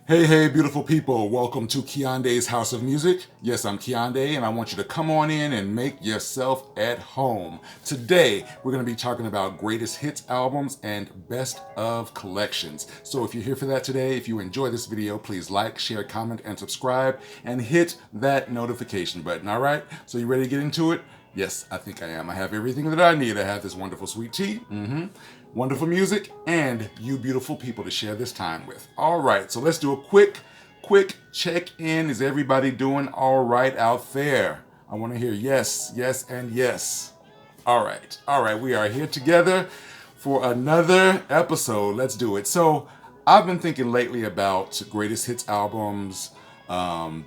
Hey, hey, beautiful people. Welcome to Kiande's House of Music. Yes, I'm Kiande, and I want you to come on in and make yourself at home. Today, we're going to be talking about greatest hits albums and best of collections. So if you're here for that today, if you enjoy this video, please like, share, comment, and subscribe, and hit that notification button, all right? So you ready to get into it? Yes, I think I am. I have everything that I need. I have this wonderful sweet tea, wonderful music, and you beautiful people to share this time with. All right, so let's do a quick check-in. Is everybody doing all right out there? I want to hear yes, yes, and yes. All right, we are here together for another episode. Let's do it. So I've been thinking lately about greatest hits albums,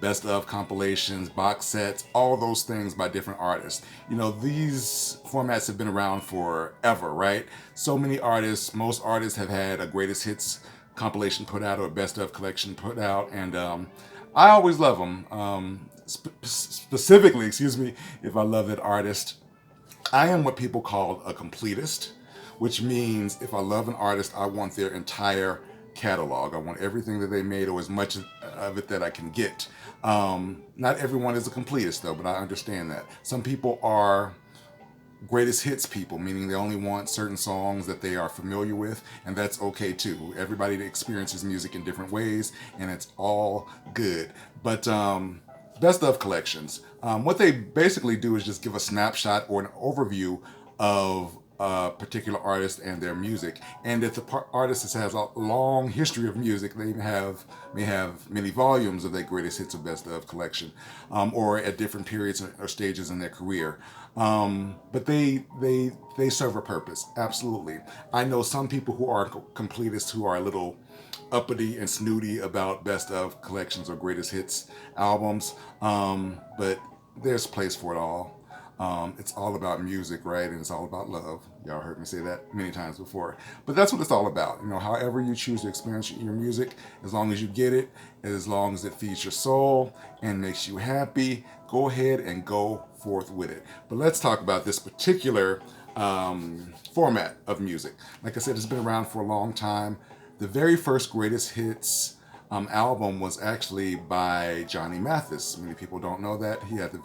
best of compilations, box sets, all those things by different artists. You know, these formats have been around forever, right? So many artists, most artists have had a greatest hits compilation put out or a best of collection put out, and I always love them. Specifically, excuse me, if I love that artist. I am what people call a completist, which means if I love an artist, I want their entire catalog. I want everything that they made or as much of it that I can get. Not everyone is a completist though, but I understand that. Some people are greatest hits people, meaning they only want certain songs that they are familiar with, and that's okay too. Everybody experiences music in different ways, and it's all good. But best of collections, what they basically do is just give a snapshot or an overview of a particular artist and their music. And if the artist has a long history of music, they may have many volumes of their greatest hits or best of collection, or at different periods or stages in their career. But they serve a purpose. Absolutely. I know some people who are completists who are a little uppity and snooty about best of collections or greatest hits albums, but there's place for it all. It's all about music, right? And it's all about love. Y'all heard me say that many times before. But that's what it's all about. You know, however you choose to experience your music, as long as you get it, as long as it feeds your soul and makes you happy, go ahead and go forth with it. But let's talk about this particular format of music. Like I said, it's been around for a long time. The very first greatest hits album was actually by Johnny Mathis. Many people don't know that. He had the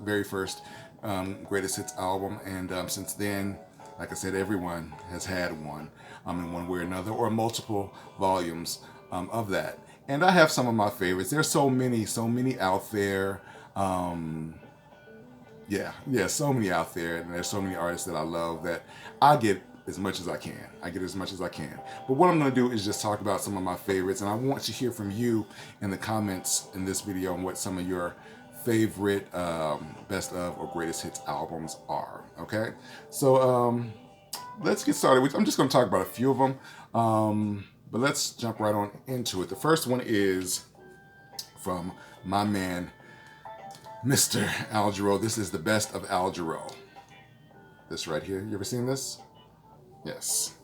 very first greatest hits album, and since then, like I said, everyone has had one in one way or another, or multiple volumes of that. And I have some of my favorites. There's so many out there. So many out there, and there's so many artists that I love that I get as much as I can. But what I'm going to do is just talk about some of my favorites, and I want to hear from you in the comments in this video on what some of your favorite best of or greatest hits albums are. Okay, so let's get started. I'm just going to talk about a few of them, but let's jump right on into it. The first one is from my man, Mr. Al Jarreau. This is the best of Al Jarreau. This right here. You ever seen this? Yes.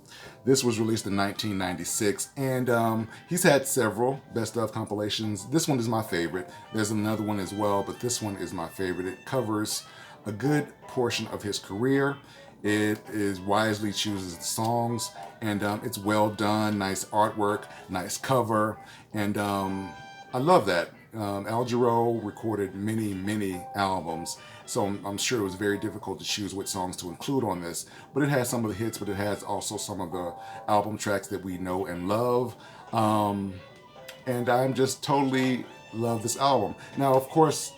This was released in 1996, and he's had several best of compilations. This one is my favorite. There's another one as well, but this one is my favorite. It covers a good portion of his career. It is wisely chooses the songs, and it's well done. Nice artwork, nice cover, and I love that. Al Jarreau recorded many albums, so I'm sure it was very difficult to choose which songs to include on this, but it has some of the hits, but it has also some of the album tracks that we know and love, and I'm just totally love this album. Now, of course,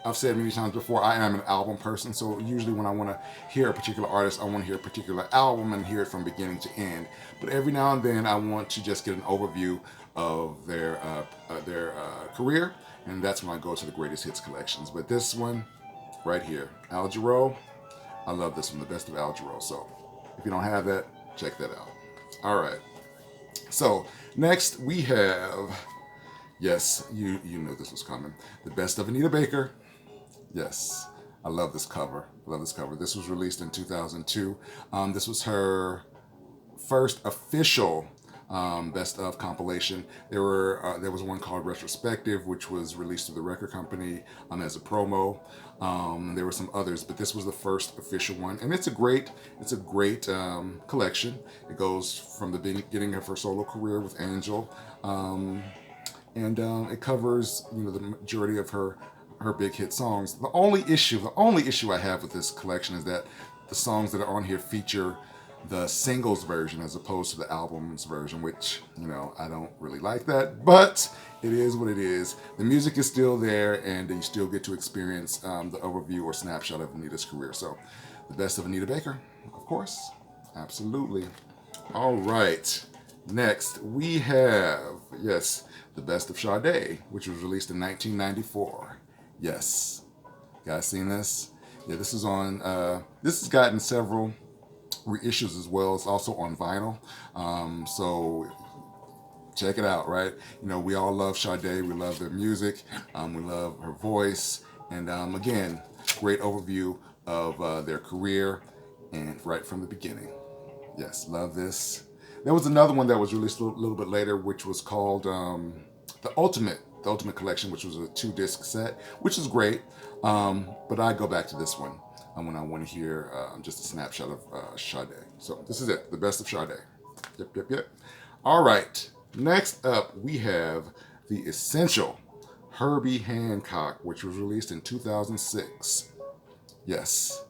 I've said many times before, I am an album person, so usually when I want to hear a particular artist, I want to hear a particular album and hear it from beginning to end. But every now and then, I want to just get an overview of their career, and that's when I go to the greatest hits collections. But this one, right here, Al Jarreau, I love this one, the best of Al Jarreau. So if you don't have that, check that out. All right. So next we have, yes, you knew this was coming, the best of Anita Baker. Yes, I love this cover. This was released in 2002. This was her first official best of compilation. There was one called Retrospective, which was released to the record company as a promo. There were some others, but this was the first official one, and it's a great collection. It goes from the beginning of her solo career with Angel, and it covers the majority of her big hit songs. The only issue I have with this collection is that the songs that are on here feature the singles version as opposed to the albums version, which I don't really like that, but it is what it is. The music is still there, and you still get to experience the overview or snapshot of Anita's career. So, the best of Anita Baker, of course, absolutely. All right. Next, we have, yes, the best of Sade, which was released in 1994. Yes. You guys seen this? Yeah, this is on, this has gotten several reissues as well. It's also on vinyl. So check it out, right? We all love Sade. We love their music. We love her voice. And again, great overview of their career and right from the beginning. Yes, love this. There was another one that was released a little bit later, which was called the Ultimate Collection, which was a 2-disc set, which is great. But I go back to this one when I want to hear just a snapshot of Sade. So this is it, the best of Sade. Yep. All right. Next up, we have the essential Herbie Hancock, which was released in 2006. Yes.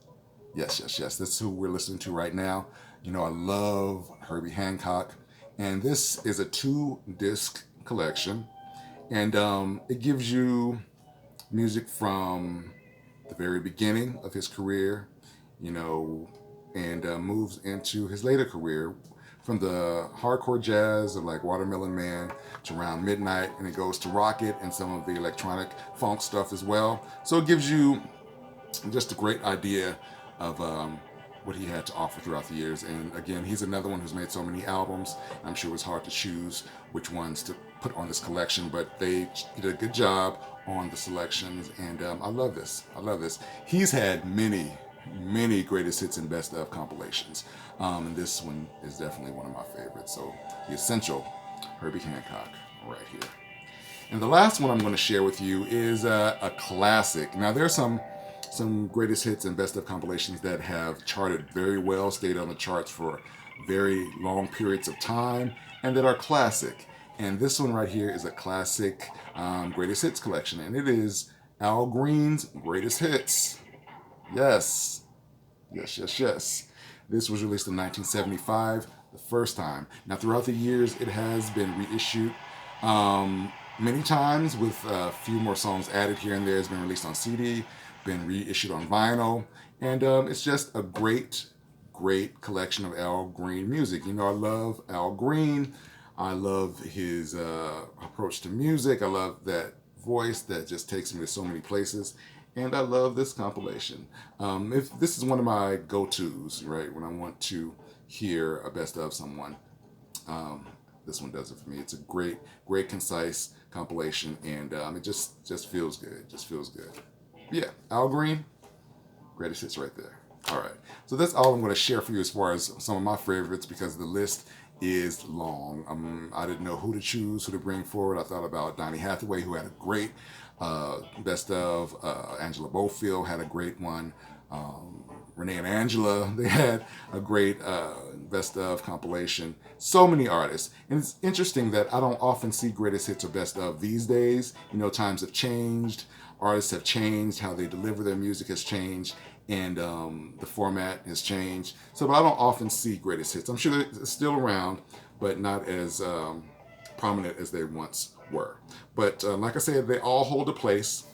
That's who we're listening to right now. I love Herbie Hancock, and this is a 2-disc collection, and it gives you music from the very beginning of his career, and moves into his later career from the hardcore jazz of like Watermelon Man to Around Midnight, and it goes to Rocket and some of the electronic funk stuff as well. So it gives you just a great idea of what he had to offer throughout the years. And again, he's another one who's made so many albums. I'm sure it was hard to choose which ones to put on this collection, but they did a good job on the selections, and I love this. He's had many greatest hits and best of compilations, and this one is definitely one of my favorites. So the essential Herbie Hancock right here. And the last one I'm going to share with you is a classic. Now there's some greatest hits and best of compilations that have charted very well, stayed on the charts for very long periods of time, and that are classic. And this one right here is a classic greatest hits collection, and it is Al Green's Greatest Hits. Yes. This was released in 1975, the first time. Now throughout the years, it has been reissued many times with a few more songs added here and there. It's been released on CD, been reissued on vinyl, and it's just a great collection of Al Green music. I love Al Green. I love his approach to music. I love that voice that just takes me to so many places, and I love this compilation. If this is one of my go-tos, right, when I want to hear a best of someone, this one does it for me. It's a great concise compilation, and it just feels good. Yeah, Al Green, greatest hits right there. All right, so that's all I'm going to share for you as far as some of my favorites, because the list is long. I didn't know who to choose, who to bring forward. I thought about Donny Hathaway, who had a great best of. Angela Bofield had a great one. Renee and Angela, they had a great best of compilation. So many artists. And it's interesting that I don't often see greatest hits or best of these days. Times have changed. Artists have changed. How they deliver their music has changed. And the format has changed. But I don't often see greatest hits. I'm sure they're still around, but not as prominent as they once were. But like I said, they all hold a place.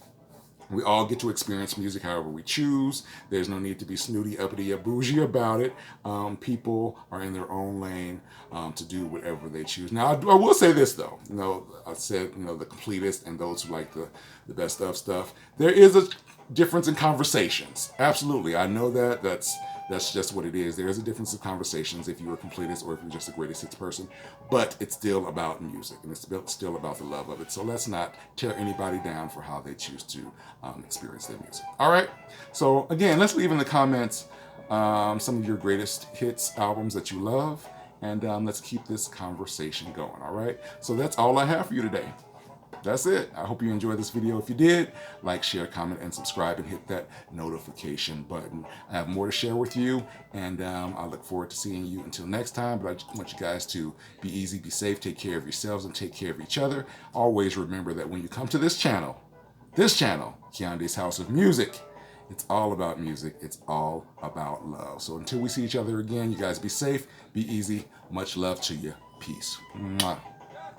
We all get to experience music however we choose. There's no need to be snooty, uppity, or bougie about it. People are in their own lane to do whatever they choose. Now, I will say this, though. I said, the completist and those who like the best of stuff. There is a difference in conversations. Absolutely. I know that. That's just what it is. There is a difference in conversations if you're a completist or if you're just a greatest hits person. But it's still about music, and it's still about the love of it. So let's not tear anybody down for how they choose to experience their music. All right? So again, let's leave in the comments some of your greatest hits albums that you love, and let's keep this conversation going. All right? So that's all I have for you today. that's it. I hope you enjoyed this video. If you did, like, share, comment, and subscribe, and hit that notification button. I have more to share with you, and I look forward to seeing you until next time. But I just want you guys to be easy, be safe, take care of yourselves, and take care of each other. Always remember that when you come to this channel, Kiande's House of Music, it's all about music. It's all about love. So until we see each other again, you guys be safe, be easy. Much love to you. Peace. Mwah.